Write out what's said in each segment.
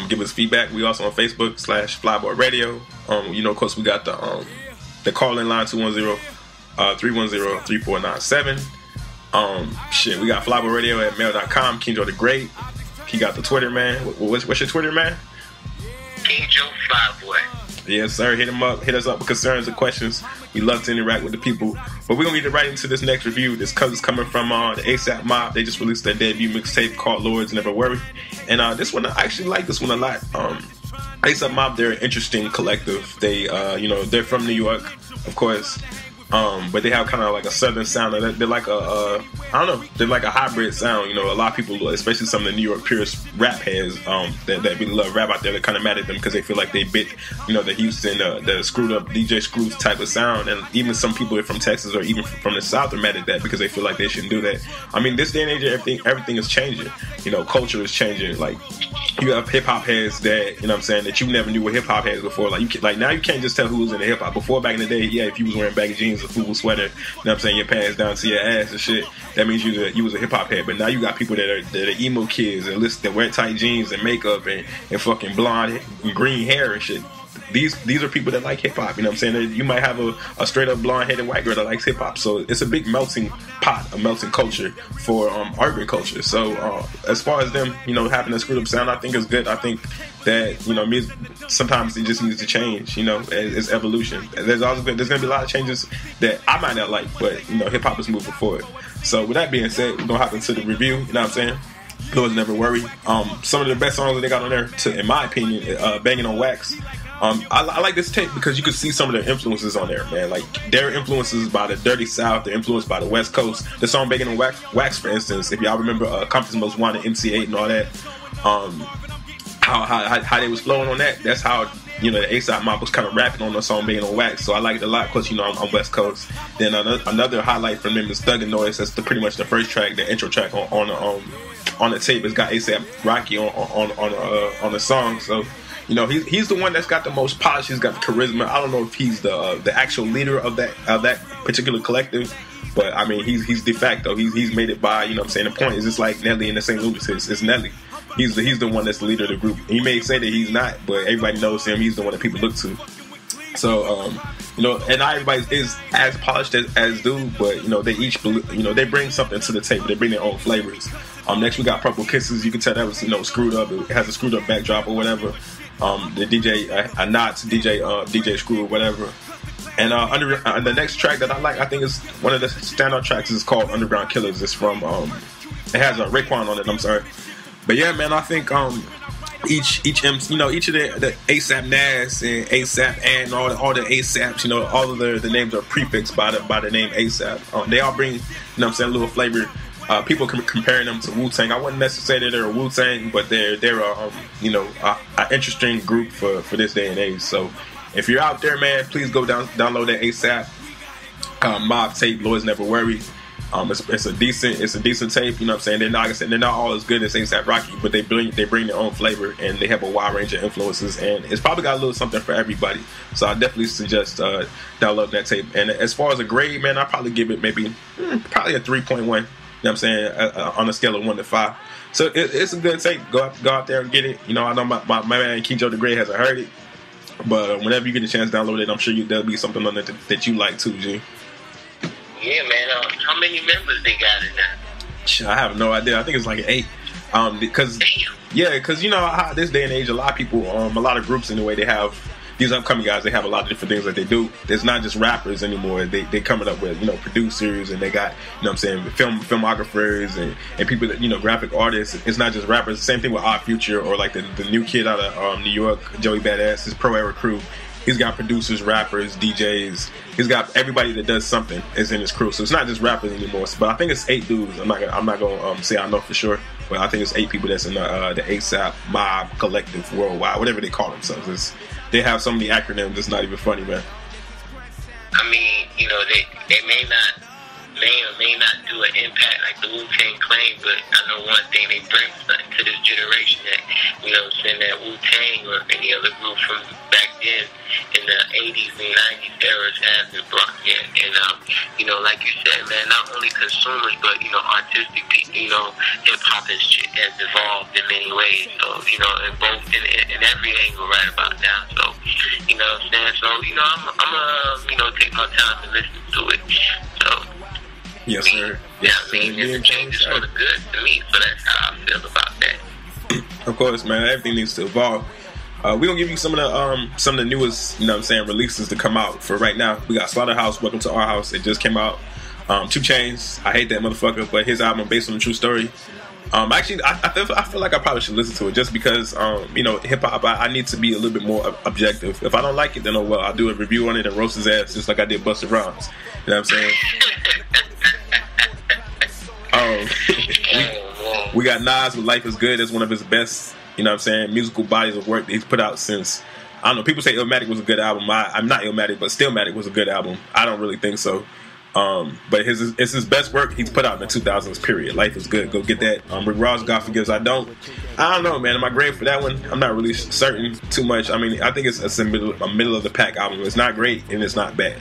Give us feedback. We also on Facebook /Flyboy Radio. Of course, we got the call-in line 210-310-3497. We got Flyboy Radio at mail.com. King Joe the Great. He got the Twitter, man. What's your Twitter, man? King Joe Flyboy. Yes, sir. Hit us up with concerns and questions. We love to interact with the people. But we're going to get right into this next review. This is coming from the ASAP Mob. They just released their debut mixtape called Lords.Never.Worry. And this one, I actually like this one a lot. ASAP Mob, they're an interesting collective. They, they're from New York, of course. But they have kind of like a southern sound. They're like they're like a hybrid sound. A lot of people, especially some of the New York purist rap heads, that really love rap out there, they're kind of mad at them because they feel like they bit, the Houston, the screwed up DJ Screws type of sound. And even some people from Texas or even from the South are mad at that because they feel like they shouldn't do that. I mean, this day and age, everything is changing. Culture is changing. Like, you have hip hop heads that, that you never knew were hip hop heads before. Like now you can't just tell who was in the hip hop. Before, back in the day, yeah, if you was wearing baggy jeans, a FUBU sweater, your pants down to your ass and shit, that means you was a hip hop head. But now you got people that are emo kids and that wear tight jeans and makeup and fucking blonde and green hair and shit. These are people that like hip hop. You might have a straight up blonde headed white girl that likes hip hop. So it's a big melting pot, a melting culture for urban culture. So as far as them, having a screwed up sound, I think is good. I think that music sometimes it just needs to change. It's evolution. There's gonna be a lot of changes that I might not like, but hip hop is moving forward. So with that being said, we're gonna hop into the review. You know what I'm saying? Lords.Never.Worry. Some of the best songs that they got on there, in my opinion, Banging on Wax. I like this tape because you can see some of their influences on there, man. Like, their influences by the Dirty South, they're influenced by the West Coast. The song Banging on Wax, for instance, if y'all remember Compton's Most Wanted, MC8 and all that, how they was flowing on that, that's how, the ASAP Mob was kind of rapping on the song Banging on Wax. So I like it a lot because, I'm West Coast. Then another highlight from them is Thug and Noise. That's pretty much the first track, the intro track on the tape. It's got ASAP Rocky on the song. So, he's the one that's got the most polish. He's got the charisma. I don't know if he's the actual leader of that particular collective, but I mean he's de facto. He's made it by, the point is it's like Nelly and the St. Louis. It's Nelly. He's the one that's the leader of the group. He may say that he's not, but everybody knows him. He's the one that people look to. So and not everybody is as polished as dude, but they each they bring something to the table. They bring their own flavors. Next we got Purple Kisses. You can tell that was screwed up. It has a screwed up backdrop or whatever. The DJ Knots, DJ Screw or whatever. And the next track that I like, I think is one of the standout tracks, is called Underground Killers. It's from it has Raekwon on it. I'm sorry, but yeah, man, I think each of the ASAP Nas and ASAP and all the ASAPs, all of the names are prefixed by the name ASAP. They all bring a little flavor. People comparing them to Wu-Tang. I wouldn't necessarily say they're a Wu-Tang, but they're an interesting group for this day and age. So if you're out there, man, please go download that ASAP Mob tape, Lords.Never.Worry. It's a decent tape. They're not, like I said, they're not all as good as ASAP Rocky, but they bring their own flavor and they have a wide range of influences, and it's probably got a little something for everybody. So I definitely suggest downloading that tape. And as far as a grade, man, I probably give it maybe probably a 3.1. On a scale of 1 to 5. So it's a good tape. Go out there and get it. I know my man King Joe the Great hasn't heard it, but whenever you get a chance to download it, I'm sure there'll be something on it that you like too, G. Yeah, man. How many members they got in that? I have no idea. I think it's like 8. Because how this day and age, a lot of people, a lot of groups anyway, they have these upcoming guys. They have a lot of different things that they do. It's not just rappers anymore. They coming up with producers, and they got filmographers and people that graphic artists. It's not just rappers. The same thing with Odd Future or like the new kid out of New York, Joey Badass, his Pro Era crew. He's got producers, rappers, DJs. He's got everybody that does something is in his crew. So it's not just rappers anymore. But I think it's 8 dudes. I'm not gonna say I know for sure, but I think it's 8 people that's in the ASAP Mob Collective Worldwide, whatever they call themselves. They have so many acronyms. It's not even funny, man. I mean, they may or may not do an impact like the Wu-Tang claim, but I know one thing, they bring something to this generation that, that Wu-Tang or any other group from back then in the 80s and 90s eras hasn't brought yet. And, you know, like you said, man, not only consumers, but, you know, artistic people, you know, hip-hop has evolved in many ways. So, you know, in every angle right about now. So, you know what I'm saying? So, you know, I'm you know, take my time to listen to it. So, yes, sir. Yeah, I mean, it's changes for the good to me. So that's how I feel about that. Of course, man. Everything needs to evolve. We're gonna give you some of the newest, you know what I'm saying, releases to come out for right now. We got Slaughterhouse, Welcome to Our House. It just came out. 2 Chainz, I hate that motherfucker, but his album based on a true story. Actually, I feel like I probably should listen to it just because, you know, hip hop. I need to be a little bit more objective. If I don't like it, then oh well, I'll do a review on it and roast his ass just like I did Busta Rhymes. You know what I'm saying? We got Nas with Life Is Good as one of his best, you know what I'm saying, musical bodies of work that he's put out since, I don't know, people say Illmatic was a good album. I'm not Illmatic, but Stillmatic was a good album. I don't really think so. But it's his best work he's put out in the 2000s, period. Life Is Good. Go get that. Rick Ross, God Forgives, I don't know, man. Am I great for that one? I'm not really certain too much. I mean, I think it's a middle of the pack album. It's not great and it's not bad.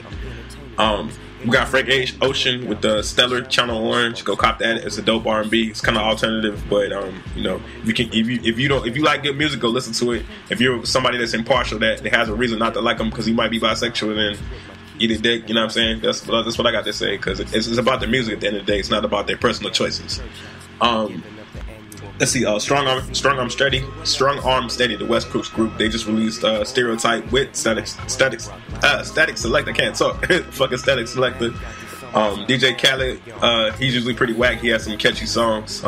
We got Frank Ocean with the Stellar Channel Orange. Go cop that. It's a dope R&B. It's kind of alternative, but you know, if you like good music, go listen to it. If you're somebody that's impartial that has a reason not to like them because he might be bisexual, then eat a dick. You know what I'm saying? That's what I got to say, because it's about the music at the end of the day. It's not about their personal choices. Let's see, Strong Arm Steady, the West Coast group. They just released Stereotype with Static Select. I can't talk. Fucking Static Selector. DJ Khaled, he's usually pretty whack. He has some catchy songs,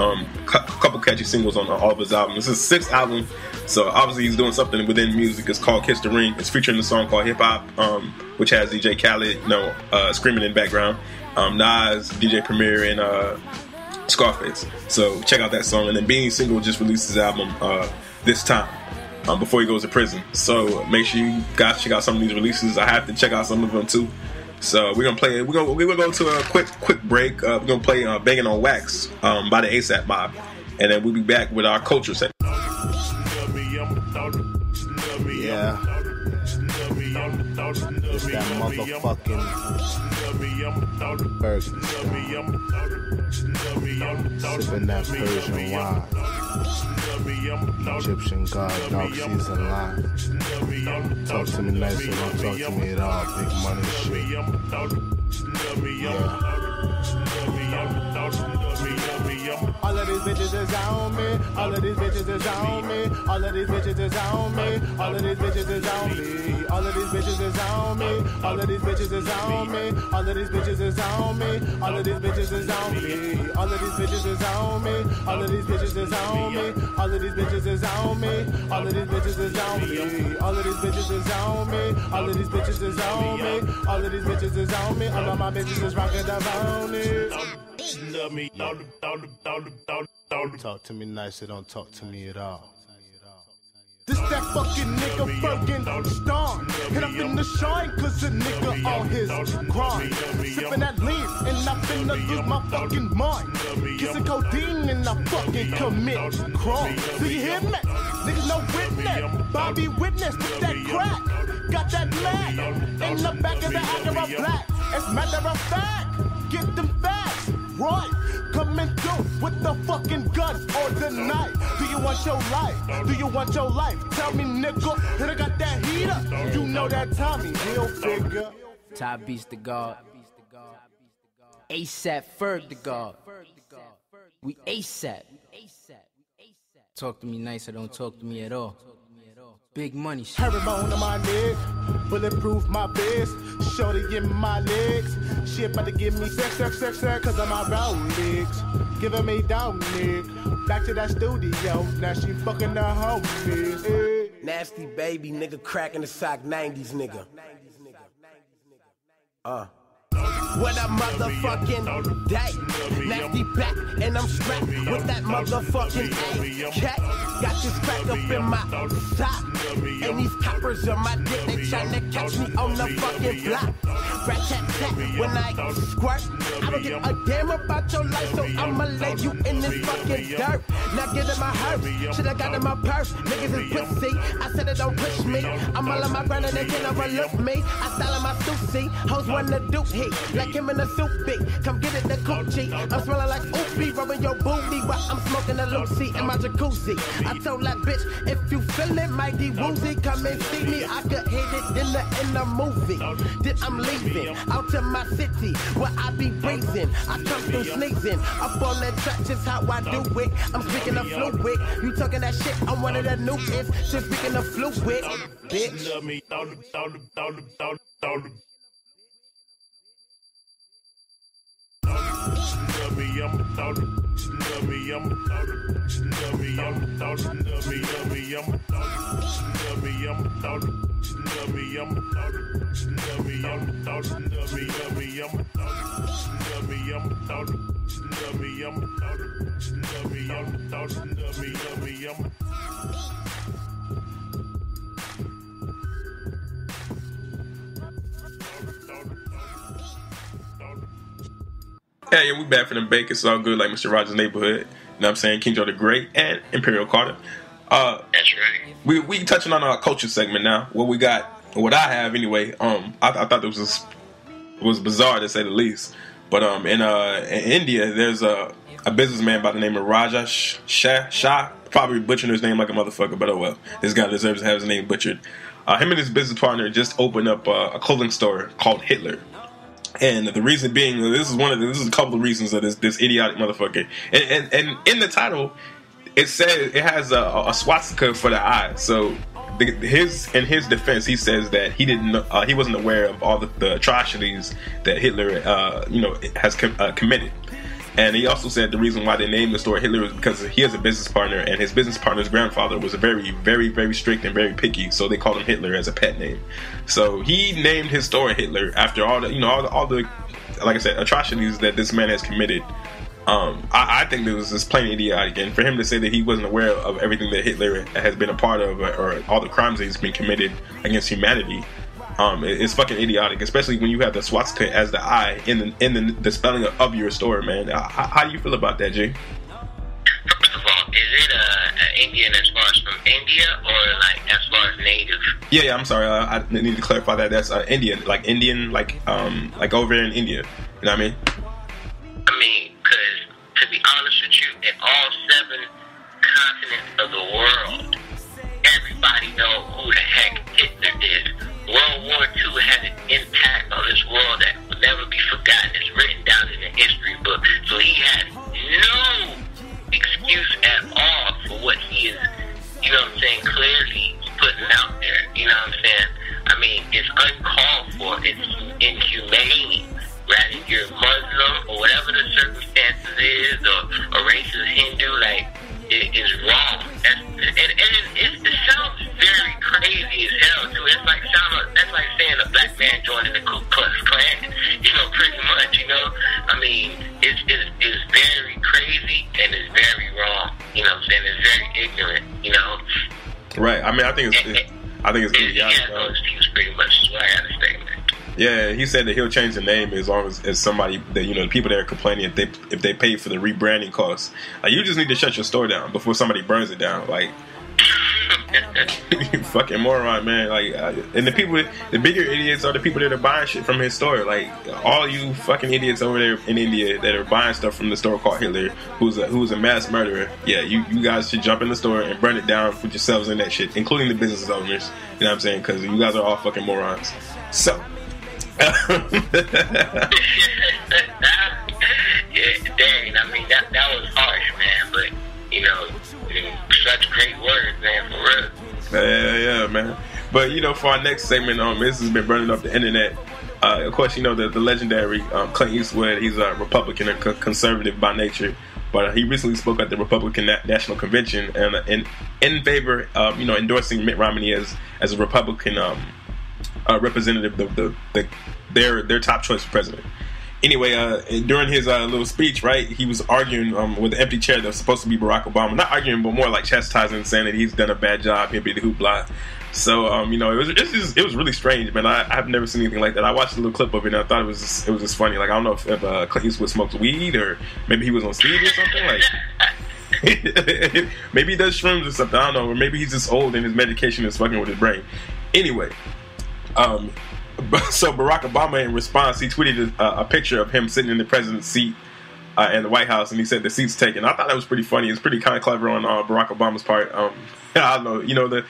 couple catchy singles on all of his albums. This is his 6th album, so obviously he's doing something within music. It's called Kiss the Ring. It's featuring a song called Hip Hop, which has DJ Khaled, you know, screaming in the background. Nas, DJ Premier, and Scarface. So check out that song. And then Beanie Single just released his album this time before he goes to prison. So make sure you guys check out some of these releases. I have to check out some of them too. So we're gonna play. We're gonna go to a quick break. We're gonna play "Banging on Wax" by the ASAP Mob, and then we'll be back with our culture segment. Yeah, it's that motherfucking burger. Sipping that Persian wine. Egyptian god, dog season line. Talk to me nice, or don't talk to me at all. Big money shit. Yeah. All of these bitches is on me. All of these bitches is on me. All of these bitches is on me. All of these bitches is on me. All of these bitches is on me. All of these bitches is on me. All of these bitches is on me. All of these bitches is on me. All of these bitches is on me. All of these bitches is on me. All of these bitches is on me. All of these bitches is on me. All of these bitches is on me. All of these bitches is on me. All of these bitches is on me. All of my bitches is rocking the bounty. Talk to me nice, or don't talk to me at all. This that fucking nigga Bergen Star. Hit up in the shine, cause a nigga on his grind. Sippin' that lean, and I finna lose my fucking mind. Kissing codeine, and I fucking commit crime. Do you hear me? Niggas no witness. Bobby witness with that crack. Got that mag in the back of the Acura black. As matter of fact, get them facts right. Coming through with the fucking gun or the knife. Do you want your life? Do you want your life? Tell me, nigga, that I got that heater. You know that Tommy Hilfiger. Top beats the God. ASAP Ferg the God. We ASAP. Talk to me nice, or don't talk to me at all. Big money shit. Herringbone on my neck, bulletproof my vest, shorty in my legs. She about to give me sex, cause I'm my round legs. Giving me down, Nick. Back to that studio, now she fucking the homies. Hey. Nasty baby, nigga, cracking the sock, 90s nigga. What a motherfucking day. Nasty back, and I'm strapped with that motherfucking AK. Got this crack up in my sock, and these coppers on my dick, they tryna catch me on the fucking block. Rat tat tat, when I squirt, I don't give a damn about your life, so I'ma lay you in this fucking dirt. Now get in my hearse, shit I got in my purse, niggas is pussy. I said it on don't push me. I'm all on my grind and they can't overlook me. I style in my suit, see. Hoes wanna do heat. Like him in a suit big. Come get it, the coochie. I'm smelling like oopie, rubbing your booty while I'm smoking a Lucy in my jacuzzi. I told that bitch, if you feelin' mighty woozy, come and see me. I could hit it in the movie. Then I'm leaving out to my city where I be breezing. I come through sneezing. Up on that track, just how I do it. I'm speaking of fluid. You talking that shit? I'm one of the new kids. Just speaking of fluid, bitch. Yeah, we back for the bake. It's all good, like Mr. Rogers' Neighborhood. You know what I'm saying? King Joe the Great and Imperial Carter. That's right. We touching on our culture segment now. What I have anyway. I thought it was bizarre to say the least. But in India, there's a businessman by the name of Raja Shah. Probably butchering his name like a motherfucker, but oh well. This guy deserves to have his name butchered. Him and his business partner just opened up a clothing store called Hitler. And the reason being, this is a couple of reasons of this idiotic motherfucker. And in the title, it says it has a swastika for the eye. So in his defense, he says that he wasn't aware of all the atrocities that Hitler has committed. And he also said the reason why they named the store Hitler is because he has a business partner, and his business partner's grandfather was a very, very, very strict and very picky, so they called him Hitler as a pet name. So he named his store Hitler after all the like I said, atrocities that this man has committed. I think it was just plain idiotic, and for him to say that he wasn't aware of everything that Hitler has been a part of, or all the crimes that he's been committed against humanity, it's fucking idiotic, especially when you have the swastika as the eye in the spelling of your store, man. How do you feel about that, Jay? First of all, is it Indian as far as from India, or like as far as native? Yeah, I'm sorry. I need to clarify that. That's Indian, like over in India. You know what I mean? I mean, because to be honest with you, in all 7 continents of the world, everybody know who the heck Hitler is. World War II had an impact on this world that will never be forgotten. It's written down in the history book. So he has no excuse at all for what he is, you know what I'm saying, clearly putting out there. You know what I'm saying? I mean, it's uncalled for. It's inhumane. Rather you're Muslim or whatever the circumstances is, or a racist Hindu, like, it is wrong. It sounds very crazy as hell too. That's like saying a black man joining the Ku Klux Klan. You know, pretty much. You know, I mean, it's very crazy and it's very wrong. You know what I'm saying? It's very ignorant. You know. Right. I mean, I think it's idiotic. Yeah, those things pretty much is what I gotta say, man. Yeah, he said that he'll change the name as long as somebody that, the people that are complaining, if they pay for the rebranding costs. Like, you just need to shut your store down before somebody burns it down. Like, you fucking moron, man. Like, and the bigger idiots are the people that are buying shit from his store. Like, all you fucking idiots over there in India that are buying stuff from the store called Hitler, who's a mass murderer. Yeah, you guys should jump in the store and burn it down, put yourselves in that shit, including the business owners. You know what I'm saying? Because you guys are all fucking morons. So. Yeah, dang, I mean, that was harsh, man, but, you know, such great words, man, for real. Yeah, man. But, for our next segment, this has been burning up the internet. Of course, the legendary Clint Eastwood, he's a Republican and conservative by nature, but he recently spoke at the Republican National Convention and in favor of, endorsing Mitt Romney as a Republican representative of their top choice for president. Anyway, during his little speech, right, he was arguing with the empty chair that was supposed to be Barack Obama. Not arguing, but more like chastising, saying that he's done a bad job, hippie the hoopla. So, it was really strange, man. I've never seen anything like that. I watched a little clip of it, and I thought it was just funny. Like, I don't know if Clint Eastwood smoked weed, or maybe he was on speed or something. Like, Maybe he does shrooms or something. I don't know. Or maybe he's just old and his medication is fucking with his brain. Anyway, so Barack Obama, in response, he tweeted a picture of him sitting in the president's seat in the White House, and he said the seat's taken. I thought that was pretty funny. It's pretty kind of clever on Barack Obama's part. I don't know. You know, the